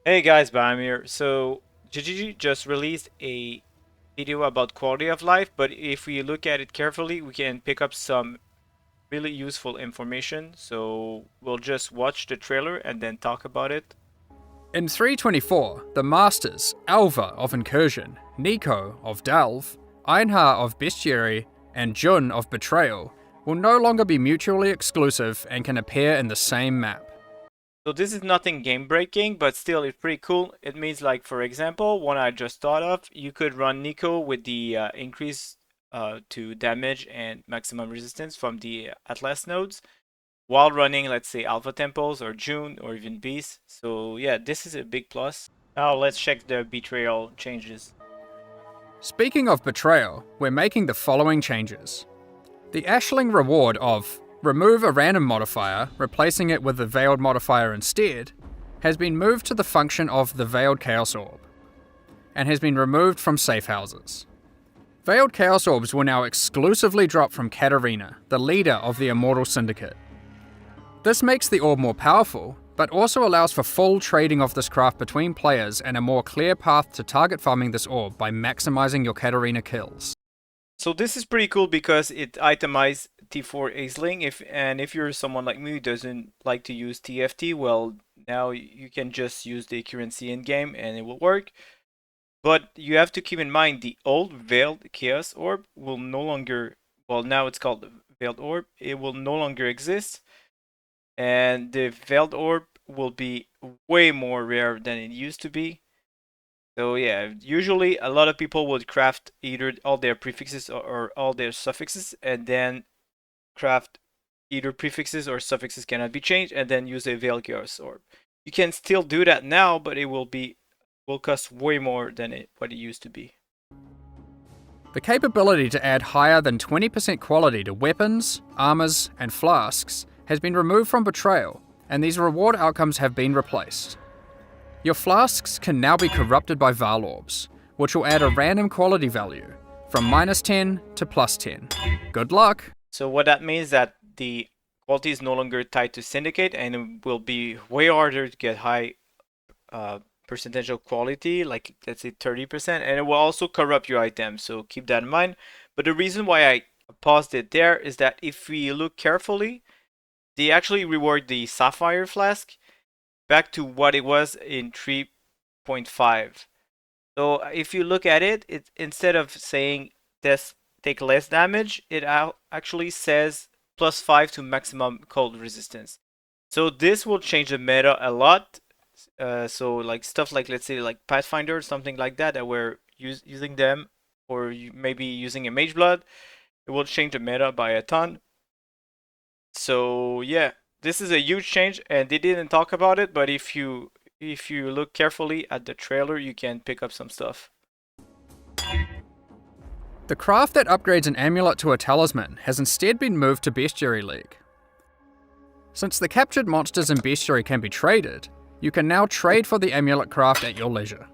Hey guys, Bam here. So, GGG just released a video about quality of life, but if we look at it carefully, we can pick up some really useful information. So, we'll just watch the trailer and then talk about it. In 324, the Masters, Alva of Incursion, Nico of Delve, Einhar of Bestiary, and Jun of Betrayal will no longer be mutually exclusive and can appear in the same map. So, this is nothing game breaking, but still it's pretty cool. It means, like, for example, one I just thought of, you could run Nico with the increase to damage and maximum resistance from the Atlas nodes while running, let's say, Alpha Temples or June or even Beast. So yeah, this is a big plus. Now let's check the Betrayal changes. Speaking of Betrayal, we're making the following changes. The Ashling reward of remove a random modifier, replacing it with the Veiled modifier instead, has been moved to the function of the Veiled Chaos Orb, and has been removed from safe houses. Veiled Chaos Orbs will now exclusively drop from Katarina, the leader of the Immortal Syndicate. This makes the orb more powerful, but also allows for full trading of this craft between players and a more clear path to target farming this orb by maximizing your Katarina kills. So this is pretty cool because it itemized T4 Aisling. If you're someone like me who doesn't like to use TFT, well, now you can just use the currency in game and it will work. But you have to keep in mind the old Veiled Chaos Orb will no longer, well, now it's called Veiled Orb. It will no longer exist, and the Veiled Orb will be way more rare than it used to be. So yeah, usually a lot of people would craft either all their prefixes or all their suffixes, and then craft either prefixes or suffixes cannot be changed, and then use a Veiled Chaos Orb. You can still do that now, but it will cost way more than what it used to be. The capability to add higher than 20% quality to weapons, armors, and flasks has been removed from Betrayal, and these reward outcomes have been replaced. Your flasks can now be corrupted by Val Orbs, which will add a random quality value, from -10 to +10. Good luck! So what that means that the quality is no longer tied to Syndicate, and it will be way harder to get high percentage of quality, like let's say 30%, and it will also corrupt your items, so keep that in mind. But the reason why I paused it there is that if we look carefully, they actually reward the Sapphire Flask back to what it was in 3.5. So if you look at it, instead of saying this take less damage, it actually says +5 to maximum cold resistance. So this will change the meta a lot. So like stuff like, let's say, like Pathfinder, something like that, that we're using them, or maybe using a Mage Blood, it will change the meta by a ton. So yeah, this is a huge change, and they didn't talk about it, but if you look carefully at the trailer, you can pick up some stuff. The craft that upgrades an amulet to a talisman has instead been moved to Bestiary League. Since the captured monsters in Bestiary can be traded, you can now trade for the amulet craft at your leisure.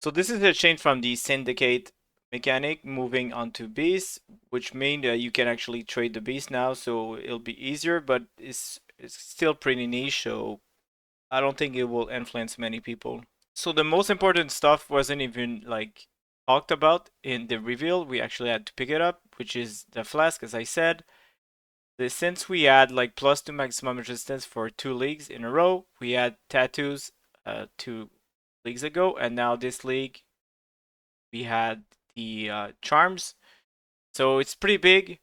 So this is a change from the Syndicate mechanic moving onto Beast, which means that you can actually trade the Beast now, so it'll be easier, but it's still pretty niche, so I don't think it will influence many people. So the most important stuff wasn't even like talked about in the reveal. We actually had to pick it up, which is the flask, as I said. Since we had like +2 maximum resistance for 2 leagues in a row, we had tattoos 2 leagues ago, and now this league we had the charms. So it's pretty big,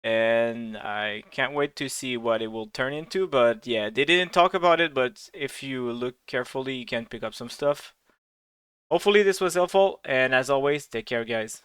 and I can't wait to see what it will turn into. But yeah, they didn't talk about it, but if you look carefully, you can pick up some stuff. Hopefully this was helpful, and as always, take care, guys.